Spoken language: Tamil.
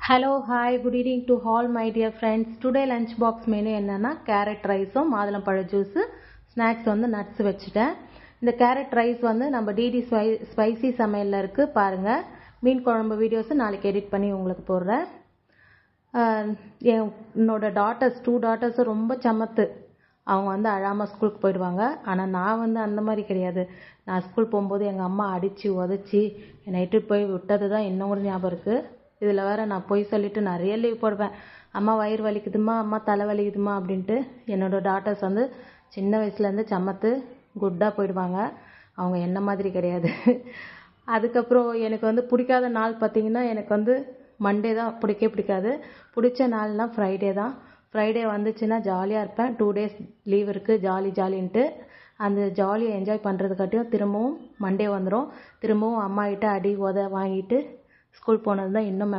Hello, hi, good evening to all my dear friends. Today lunch box menu என்னன்னா கேரட் ரைஸும் மாதுளம்பழ ஜூஸ், ஸ்நாக்ஸ் வந்து நட்ஸ் வச்சுட்டேன். இந்த கேரட் ரைஸ் வந்து நம்ம டிடி ஸ்பைசி சமையலில் இருக்குது பாருங்கள். மீன் குழம்பு வீடியோஸ் நாளைக்கு எடிட் பண்ணி உங்களுக்கு போடுறேன். என்னோட டாட்டர்ஸ் 2 டாட்டர்ஸும் ரொம்ப சமத்து. அவங்க வந்து அழாமல் ஸ்கூலுக்கு போயிடுவாங்க. ஆனால் நான் வந்து அந்த மாதிரி கிடையாது. நான் ஸ்கூல் போகும்போது எங்கள் அம்மா அடித்து உதச்சி என்னை இட்டு போய் விட்டது தான் இன்னும் ஒரு ஞாபகம் இருக்குது. இதில் வேறு நான் போய் சொல்லிவிட்டு நிறைய லீவ் போடுவேன். அம்மா வயிறு வலிக்குதுமா, அம்மா தலை வலிக்குதுமா அப்படின்ட்டு. என்னோடய டாட்டர்ஸ் வந்து சின்ன வயசுலேருந்து சமத்து குட்டாக போயிடுவாங்க. அவங்க என்ன மாதிரி கிடையாது. அதுக்கப்புறம் எனக்கு வந்து பிடிக்காத நாள் பார்த்திங்கன்னா, எனக்கு வந்து மண்டே தான் பிடிக்காது. பிடிச்ச நாள்னால் ஃப்ரைடே தான். ஃப்ரைடே வந்துச்சுன்னா ஜாலியாக இருப்பேன். 2 days லீவ் இருக்குது, ஜாலின்ட்டு. அந்த ஜாலியை என்ஜாய் பண்ணுறதுக்காட்டியும் திரும்பவும் மண்டே வந்துடும். திரும்பவும் அம்மா கிட்ட அடி உத வாங்கிட்டு ஸ்கூல் போனது தான் இன்னும்